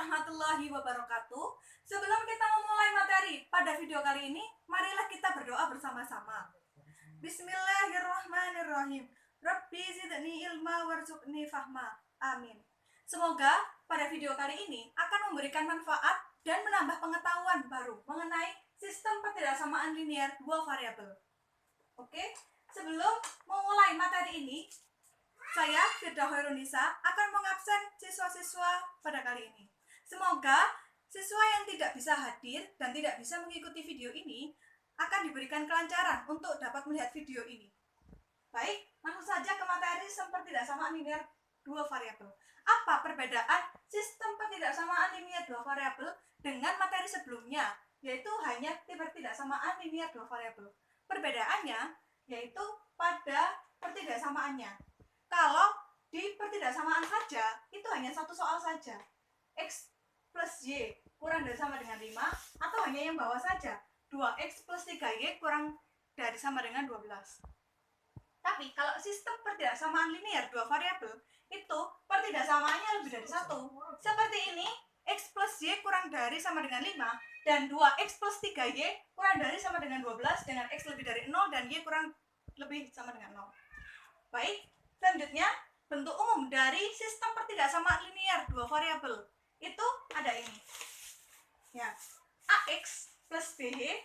warahmatullahi wabarakatuh. Sebelum kita memulai materi pada video kali ini, marilah kita berdoa bersama-sama. Bismillahirrahmanirrahim. Rabbi zidni ilma warzuqni fahma. Amin. Semoga pada video kali ini akan memberikan manfaat dan menambah pengetahuan baru mengenai sistem ketidaksamaan linear dua variabel. Oke, sebelum memulai materi ini, saya, Firda Hoirunisa, akan mengabsen siswa-siswa pada kali ini. Semoga siswa yang tidak bisa hadir dan tidak bisa mengikuti video ini akan diberikan kelancaran untuk dapat melihat video ini. Baik, langsung saja ke materi sistem ketidaksamaan linear dua variabel. Apa perbedaan sistem ketidaksamaan linear dua variabel dengan materi sebelumnya, yaitu hanya ketidaksamaan linear dua variabel? Perbedaannya yaitu pada pertidaksamaannya. Kalau di pertidaksamaan saja, itu hanya satu soal saja. X plus Y kurang dari sama dengan 5, atau hanya yang bawah saja. 2X plus 3Y kurang dari sama dengan 12. Tapi kalau sistem pertidaksamaan linear dua variabel, itu pertidaksamaannya lebih dari satu. Seperti ini, X plus Y kurang dari sama dengan 5, dan 2X plus 3Y kurang dari sama dengan 12, dengan X lebih dari 0 dan Y kurang lebih sama dengan 0. Baik. Selanjutnya, bentuk umum dari sistem pertidaksamaan linear dua variabel itu ada ini. Ya, AX plus BY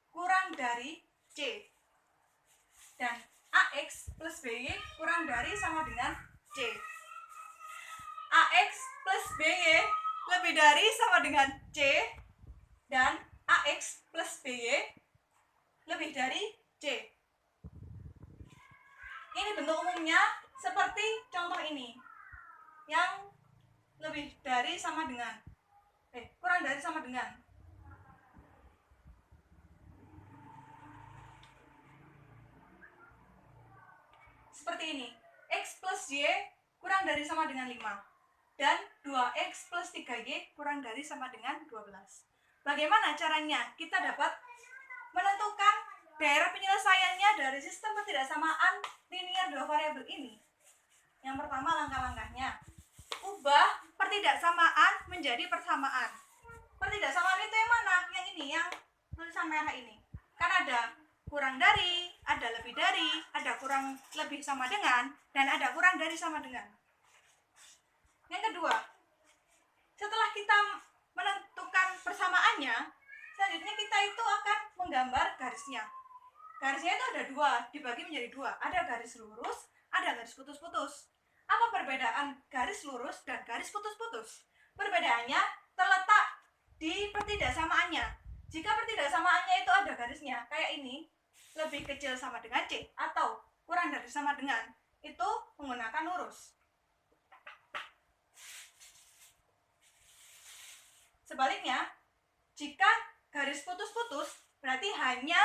kurang dari C. Dan AX plus BY kurang dari sama dengan C. AX plus BY lebih dari sama dengan C, dan AX plus BY lebih dari C. Ini bentuk umumnya seperti contoh ini, yang lebih dari sama dengan kurang dari sama dengan. Seperti ini, X plus Y kurang dari sama dengan 5, dan 2X plus 3Y kurang dari sama dengan 12. Bagaimana caranya kita dapat menentukan daerah penyelesaiannya dari sistem ketidaksamaan linear dua variabel ini? Yang pertama, langkah-langkahnya: ubah pertidaksamaan menjadi persamaan. Pertidaksamaan itu yang mana? Yang ini, yang tulisan merah ini. Kan ada kurang dari, ada lebih dari, ada kurang lebih sama dengan, dan ada kurang dari sama dengan. Yang kedua, setelah kita menentukan persamaannya, selanjutnya kita itu akan menggambar garisnya. Garisnya itu ada dua, dibagi menjadi dua. Ada garis lurus, ada garis putus-putus. Apa perbedaan garis lurus dan garis putus-putus? Perbedaannya terletak di pertidaksamaannya. Jika pertidaksamaannya itu ada garisnya, kayak ini, lebih kecil sama dengan C, atau kurang dari sama dengan, itu menggunakan lurus. Sebaliknya, jika garis putus-putus, berarti hanya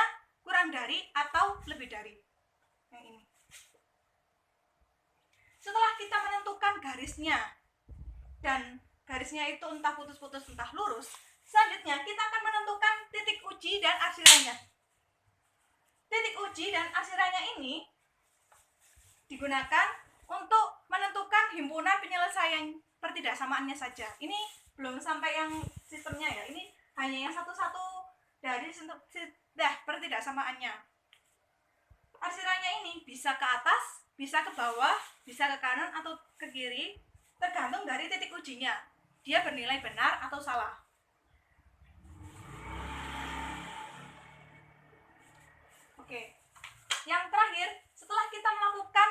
kurang dari atau lebih dari. Yang ini. Setelah kita menentukan garisnya, dan garisnya itu entah putus-putus entah lurus, selanjutnya kita akan menentukan titik uji dan arsirannya. Titik uji dan arsirannya ini digunakan untuk menentukan himpunan penyelesaian pertidaksamaannya saja. Ini belum sampai yang sistemnya ya, ini hanya yang satu-satu dari pertidaksamaannya. Arsirannya ini bisa ke atas, bisa ke bawah, bisa ke kanan atau ke kiri, tergantung dari titik ujinya. Dia bernilai benar atau salah. Oke. Yang terakhir, setelah kita melakukan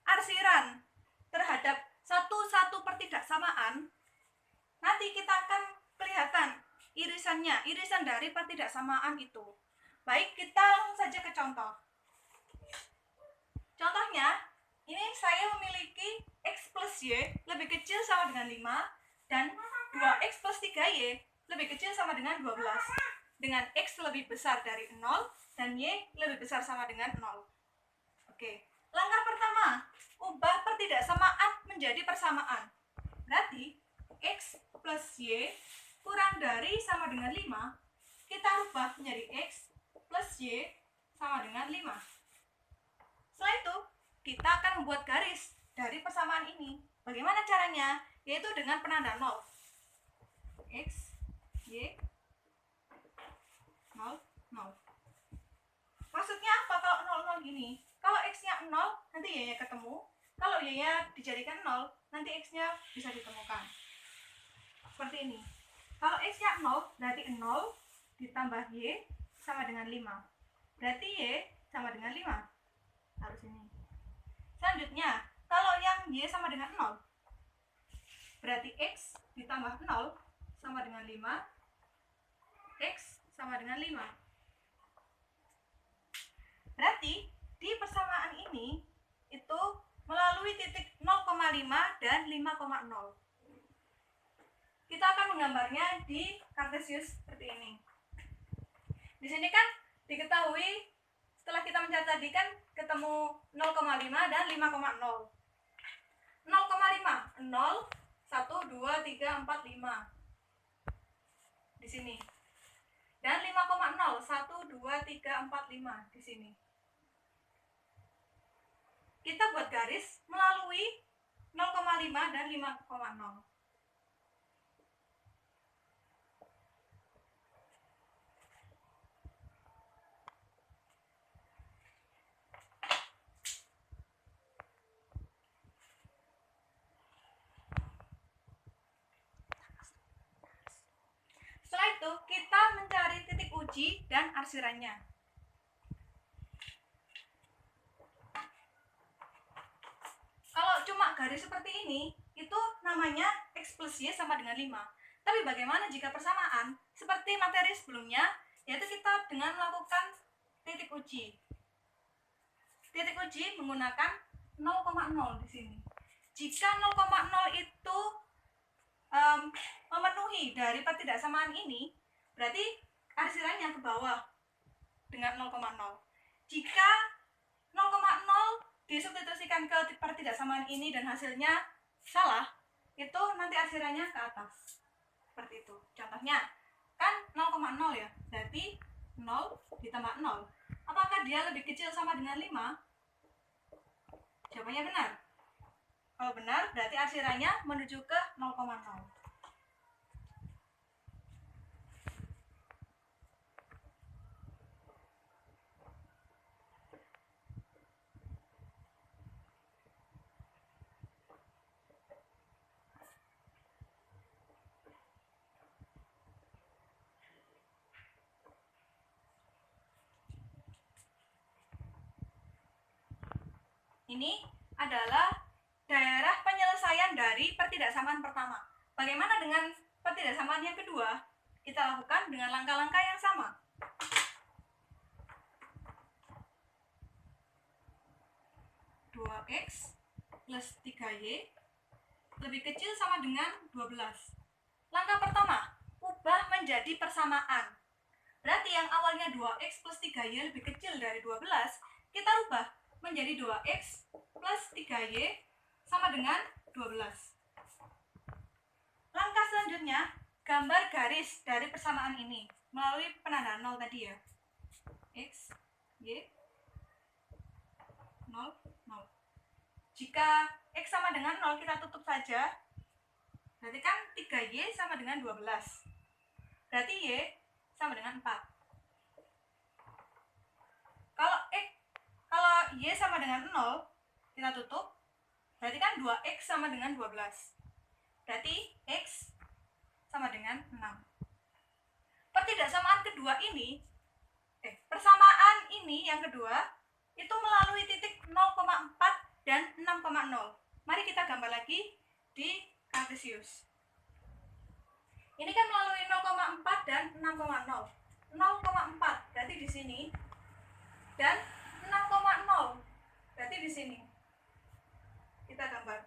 arsiran terhadap satu pertidaksamaan, nanti kita akan kelihatan irisannya, irisan dari pertidaksamaan itu. Baik, kita langsung saja ke contoh. Contohnya, ini saya memiliki X plus Y lebih kecil sama dengan 5, dan 2X plus 3Y lebih kecil sama dengan 12, dengan X lebih besar dari 0 dan Y lebih besar sama dengan 0. Oke, langkah pertama, ubah pertidaksamaan menjadi persamaan. Berarti X plus Y kurang dari sama dengan 5, kita rubah menjadi X plus Y sama dengan 5. Setelah itu, kita akan membuat garis dari persamaan ini. Bagaimana caranya? Yaitu dengan penanda 0. X, Y, 0, 0. Maksudnya apa kalau 0, 0 gini? Kalau X-nya 0, nanti Y-nya ketemu. Kalau Y-nya dijadikan 0, nanti X-nya bisa ditemukan. Seperti ini. Kalau X-nya 0, berarti 0 ditambah Y sama dengan 5. Berarti Y sama dengan 5. Harus ini. Selanjutnya, kalau yang Y sama dengan 0, berarti X ditambah 0 sama dengan 5. X sama dengan 5. Berarti di persamaan ini itu melalui titik 0,5 dan 5,0. Kita akan menggambarnya di Kartesius seperti ini. Di sini kan diketahui setelah kita mencari tadi kan ketemu 0,5 dan 5,0. 0,5 0 1 2 3 4 5 di sini. Dan 5,0 1 2 3 4 5 di sini. Kita buat garis melalui 0,5 dan 5,0. Setelah itu kita mencari titik uji dan arsirannya. Kalau cuma garis seperti ini, itu namanya X plus Y sama dengan 5. Tapi bagaimana jika persamaan? Seperti materi sebelumnya, yaitu kita dengan melakukan titik uji. Titik uji menggunakan 0,0 di sini. Jika 0,0 itu memenuhi dari pertidaksamaan ini, berarti arsirannya ke bawah dengan 0,0. Jika 0,0 disubstitusikan ke pertidaksamaan ini dan hasilnya salah, itu nanti arsirannya ke atas. Seperti itu. Contohnya, kan 0,0 ya, berarti 0 ditambah 0. Apakah dia lebih kecil sama dengan 5? Jawabannya benar. Kalau benar, berarti arsirannya menuju ke 0,0. Ini adalah daerah penyelesaian dari pertidaksamaan pertama. Bagaimana dengan pertidaksamaan yang kedua? Kita lakukan dengan langkah-langkah yang sama. X plus 3Y lebih kecil sama dengan 12. Langkah pertama, ubah menjadi persamaan. Berarti yang awalnya 2X plus 3Y lebih kecil dari 12, kita ubah menjadi 2X plus 3Y sama dengan 12. Langkah selanjutnya, gambar garis dari persamaan ini melalui penanda 0 tadi ya. X, Y, 0, 0. Jika X sama dengan 0, kita tutup saja. Berarti kan 3Y sama dengan 12. Berarti Y sama dengan 4. Kalau Y sama dengan 0, kita tutup. Berarti kan 2X sama dengan 12. Berarti X sama dengan 6. Pertidaksamaan kedua ini, persamaan ini yang kedua, itu melalui titik 0,4 dan 6,0. Mari kita gambar lagi di Kartesius. Ini kan melalui 0,4 dan 6,0. 0,4 berarti di sini dan 6,0 berarti di sini. Kita gambar.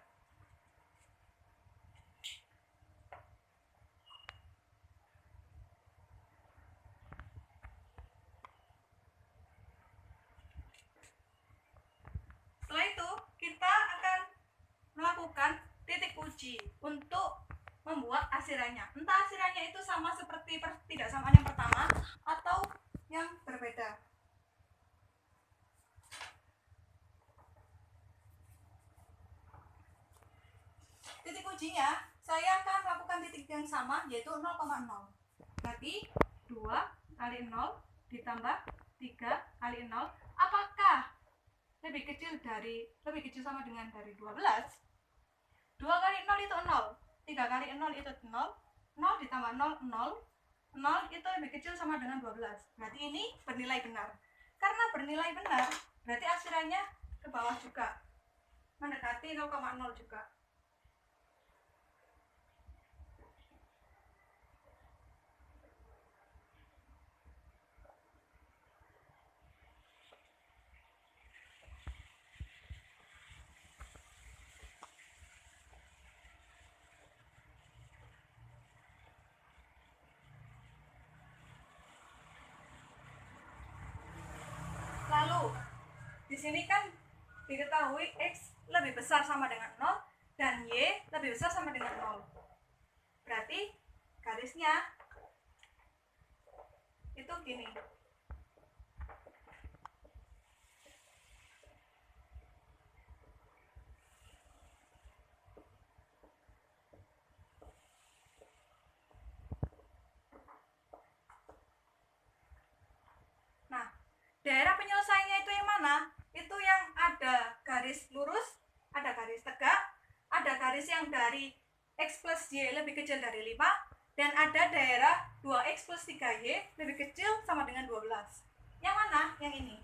Setelah itu kita akan melakukan titik uji untuk membuat arsirannya. Entah arsirannya itu sama seperti pertidaksamaan yang pertama atau yang berbeda. Titik ujinya, saya akan melakukan titik yang sama yaitu 0,0. Berarti 2 kali 0 ditambah 3 kali 0, apakah lebih kecil sama dengan dari 12? 2 kali 0 itu 0, 3 kali 0 itu 0, 0 ditambah 0, 0 itu lebih kecil sama dengan 12. Berarti ini bernilai benar. Karena bernilai benar, berarti akhirannya ke bawah juga, mendekati 0,0 juga. Lalu di sini kan diketahui X lebih besar sama dengan 0 dan Y lebih besar sama dengan 0. Berarti garisnya itu gini. Nah, daerah penyelesaiannya itu yang mana? Itu yang ada garis lurus, ada garis tegak, ada garis yang dari X plus Y lebih kecil dari 5, dan ada daerah 2X plus 3Y lebih kecil sama dengan 12. Yang mana? Yang ini.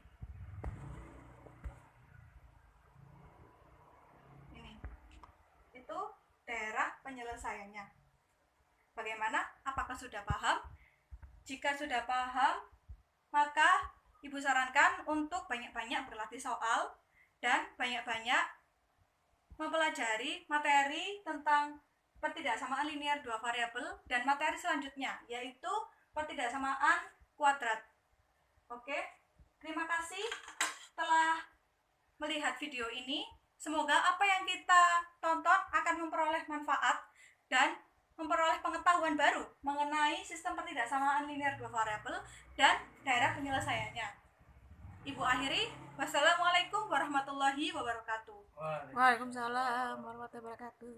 Ini. Itu daerah penyelesaiannya. Bagaimana? Apakah sudah paham? Jika sudah paham, maka Ibu sarankan untuk banyak-banyak berlatih soal dan banyak-banyak mempelajari materi tentang pertidaksamaan linear dua variabel dan materi selanjutnya yaitu pertidaksamaan kuadrat. Oke, terima kasih telah melihat video ini. Semoga apa yang kita tonton akan memperoleh manfaat dan memperoleh pengetahuan baru mengenai sistem pertidaksamaan linear dua variabel dan daerah penyelesaiannya. Ibu akhiri, wassalamualaikum warahmatullahi wabarakatuh. Waalaikumsalam warahmatullahi wabarakatuh.